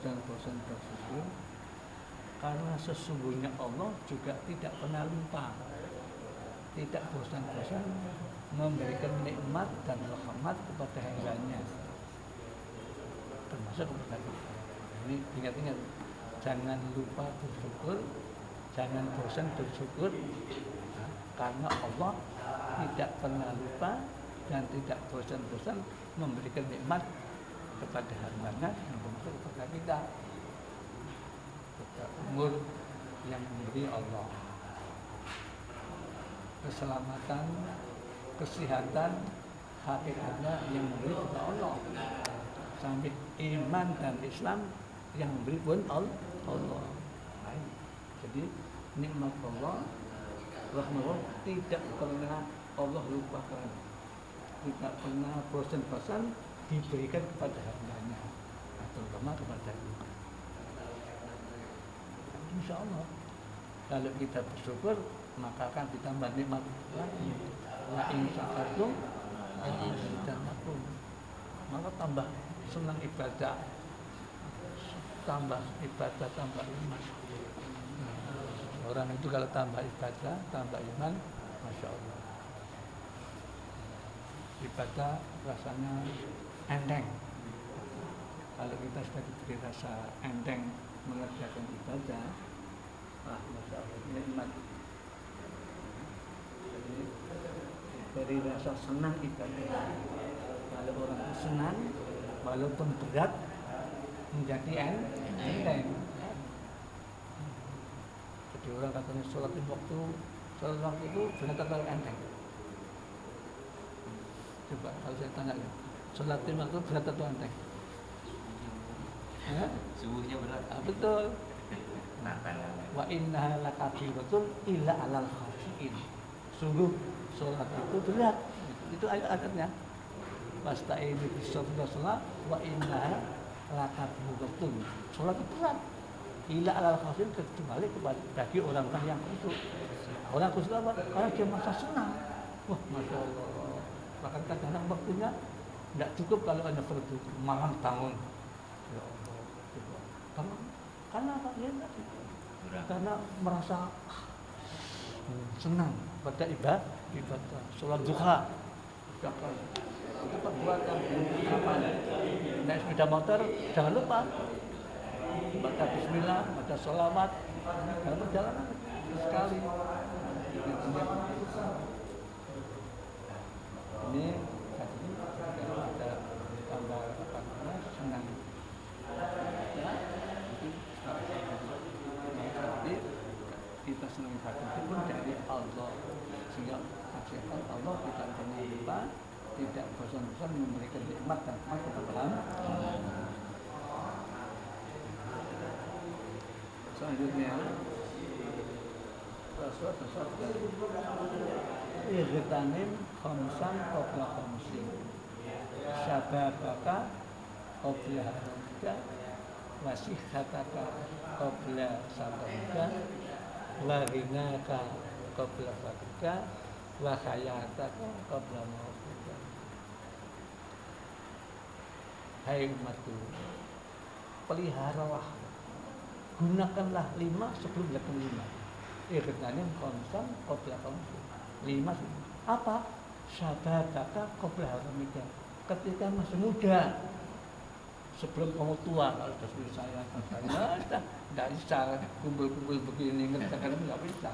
dan bosan bersyukur, karena sesungguhnya Allah juga tidak pernah lupa, tidak bosan-bosan memberikan nikmat dan rahmat kepada hambanya, termasuk kepada kita. Ini ingat-ingat, jangan lupa bersyukur, jangan bosan bersyukur, karena Allah tidak pernah lupa dan tidak bosan-bosan memberikan nikmat kepada hambanya yang termasuk kepada kita. Umur yang memberi Allah, keselamatan, kesehatan, hakikatnya yang memberi kepada Allah. Sampai iman dan Islam yang memberi pun Allah. Jadi nikmat Allah, rahmat Allah tidak pernah Allah lupakan, tidak pernah bosan-bosan diberikan kepada hambanya, terutama kepada kita. Insya Allah kalau kita bersyukur maka akan ditambah nikmat lagi. Wa in syakartum azidannakum, maka tambah senang ibadah, tambah ibadah, tambah iman. Orang itu kalau tambah ibadah, tambah iman, masya Allah, ibadah rasanya enteng. Kalau kita sudah diberi rasa enteng mengerjakan ibadah, masya Allah, nikmat. Jadi dari rasa senang ibadah, kalau orang senang walaupun berat menjadi enteng. Jadi orang katanya sholat waktu itu berat atau enteng? Coba kalau saya tanya, sholat waktu berat atau enteng? Subuhnya berat. Betul. Wa innaha lakabiratun illa 'alal khashiin. Sungguh sholat itu berat. Itu ayat-ayatnya. Wasta'inu bis-sabri was-salah wa innaha lakabiratun. Sholat itu berat. Illa 'alal khashiin, kecuali bagi orang-orang yang khusyuk. Orang khusyuk apa? Karena dia merasa senang. Wah, masya Allah. Bahkan kadang-kadang waktunya tidak cukup kalau hanya fardu, malam bangun. Ya Allah. Karena apa? Ya, karena merasa senang pada ibadah, sholat duha. Itu perbuatan kapan? Naik sepeda motor, jangan lupa baca bismillah, baca sholawat dalam perjalanan sekali. Ini kalau ada tambah apa namanya senang. Jadi kita senang ibadah itu pun dari Allah, sehingga hakikat Allah tidak pernah lupa, tidak bosan-bosan memberikan nikmat dan rahmat kepada hamba. Selanjutnya Ightanim khamsan qabla khamsin, sababaka qabla haramika, wasihhataka qabla sabarika, wa ghinaka qabla fakrika, wa hayataka qabla mautika. Hai umatku, peliharalah, gunakanlah 5 sebelum belakang 5. Ightanim khamsan qabla khamsin. 5 apa? Sababaka qabla haramika, ketika masih muda, sebelum kamu tua. Kalau sudah seperti saya tidak bisa kumpul-kumpul begini, ngerjakan nggak bisa.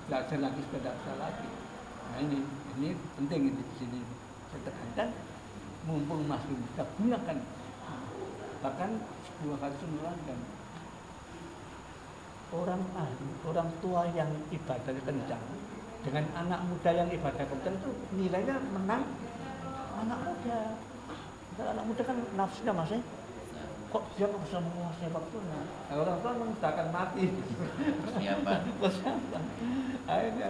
Belajar lagi sudah tidak bisa lagi. Nah ini penting ini di sini. Saya tekankan, mumpung masih muda, gunakan. Bahkan sebuah hadis menerangkan, orang tua yang ibadahnya kencang dengan anak muda yang ibadah kencang itu nilainya menang anak muda. Dan anak muda kan nafsunya masih, kok dia nggak bisa menguasai waktunya. Nah, orang tua mengusahakan mati. Persiapan. Akhirnya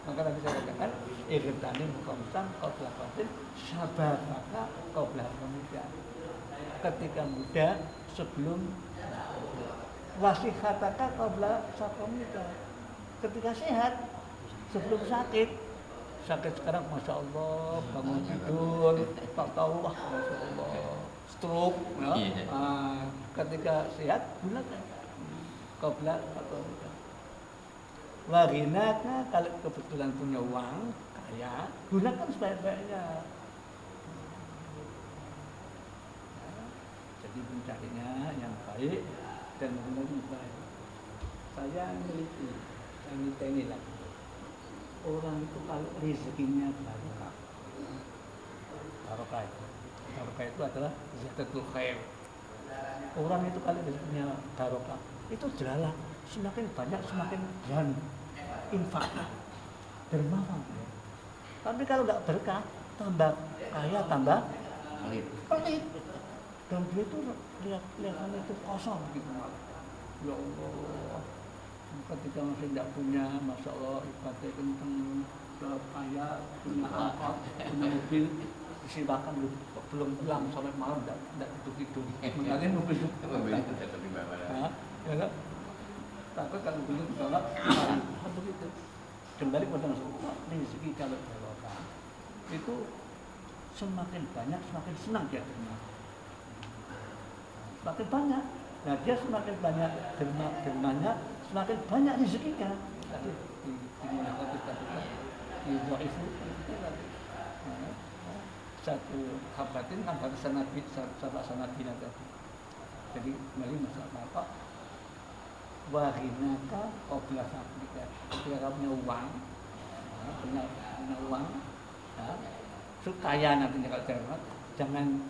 maka nanti saya katakan, Ightanim khamsan qabla khamsin, sababaka qabla haramika. Ketika muda sebelum, wasihhataka qabla sakamika. Ketika sehat sebelum sakit. Sakit sekarang, masya Allah, bangun tidur, tak tahu, wah, masya Allah, stroke, ya. Iya. Ketika sehat gunakan qabla fatrika. Wa ghinaka, kalau kebetulan punya uang kaya, gunakan sebaik-baiknya. Jadi mencarinya yang baik dan benar yang baik. Saya meneliti, lah. Orang itu kalau rezekinya barokah, barokah itu adalah zakatul khair. Orang itu kalau rezekinya barokah, itu jelas semakin banyak semakin berani infak, dermawan. Tapi kalau nggak berkah, tambah kaya tambah pelit. Dan dia itu lihat itu kosong gitu. Ya Allah, ketika masih tidak punya, masya Allah ibadah kenceng, kaya, punya angkot, punya mobil, disilakan belum pulang sampai malam tidak tidur. Mengalami mobil itu. Ya, takut kalau belum ditolak, begitu. Kembali pada masalah rezeki kalau barokah itu semakin banyak semakin senang dia terima. Semakin banyak, nah dia semakin banyak dermanya, semakin banyak rezekinya. Tadi dimulai kita itu satu habatin habat sanati tadi. Jadi kembali masalah apa? Wahinaka qabla fatrika. Ketika kamu punya uang, punya uang, ya, kaya nantinya kalau cermat, jangan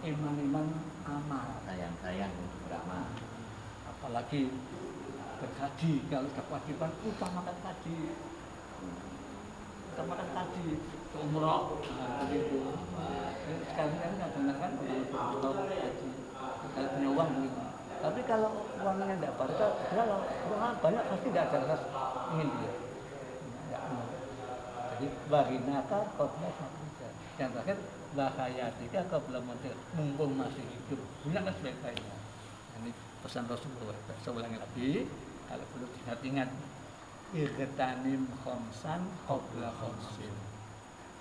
iman amal. Sayang beramal. Apalagi berhaji, kalau ada kewajiban utamakan haji. Utamakan haji, umroh, begitu. Sekarang kan kadang-kadang kalau haji, kalau punya uang begitu. Tapi kalau uangnya tidak barokah, kalau uang banyak pasti tidak ada rasa ingin dia. Jadi baginaka qabla fatrika. Yang terakhir bahayatika qabla mautika, mumpung masih hidup. Gunakan sebaik-baiknya. Ini pesan Rasulullah. Saya ulangi lagi, kalau perlu diingat-ingat. Irtanim khamsan qabla khamsin.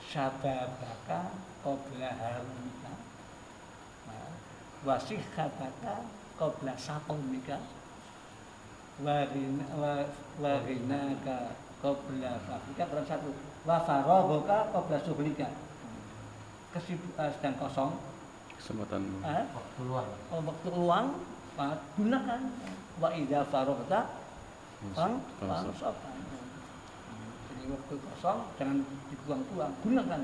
Syababaka qabla harumika. Wasihhataka qabla saqamika. Warinaka qabla fatrika. Kurang satu. Wa faraghoka qabla syughlika. Sedang kosong, kesempatan waktu luang, gunakan. Wa idza faraghta fangsopan. Jadi waktu kosong jangan dibuang-buang, gunakan.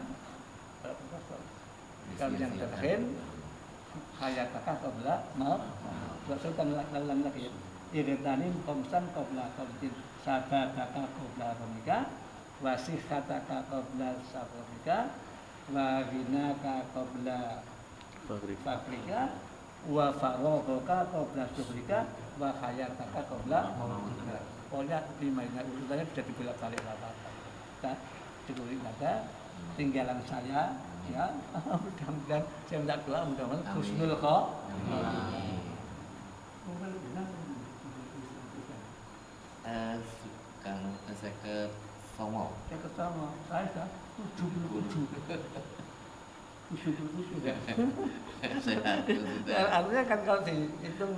Kalau yang terakhir hayataka qabla maut. Saya ulang lagi. Irtanim khamsan qabla khamsin. Sababaka qabla ramika. Wasihhataka qabla safrika. Wa ghinaka qabla fakrika. Wa faraghaka qabla syughlika. Wa hayataka qabla mautika. Pokoknya 5 ini urutannya bisa dibolak-balik apa-apa. Kita cukup ada tinggalan saya, ya. Mudah-mudahan saya minta doa, mudah-mudahan husnul khotimah. Saya ke Songo. Saya ketemu, saya sudah 77. 77 ya. Sehat. Artinya kan kalau dihitung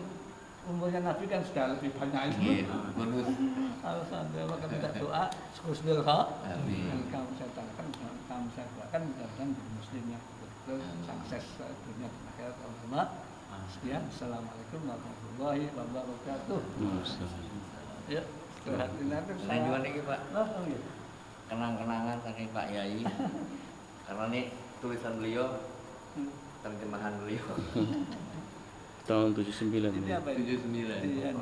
umurnya Nabi kan sudah lebih banyak itu. Iya, bonus. Alhamdulillah, maka minta doa husnul khotimah. Amin. Yang kamu saya tanyakan, kamu saya doakan mudah-mudahan jadi muslimnya betul sukses dunia dan akhirat. Allahumma sekian. Assalamualaikum warahmatullahi wabarakatuh. Ya, istirahat nanti. Saya juga nih Pak. Oh iya. Kenang-kenangan saking Pak Yai. Karena ini tulisan beliau, terjemahan beliau. Tahun 79. Ini apa ini? 79.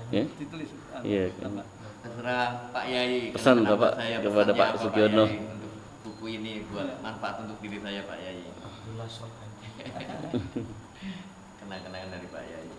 Ya? Ditulis. Iya, Bapak. Terserah Pak Yai. Pesan Kenapa Bapak saya kepada pesannya Pak apa, Sugiono. Yai, untuk buku ini buat manfaat untuk diri saya Pak Yai. Kenang-kenangan dari Pak Yai.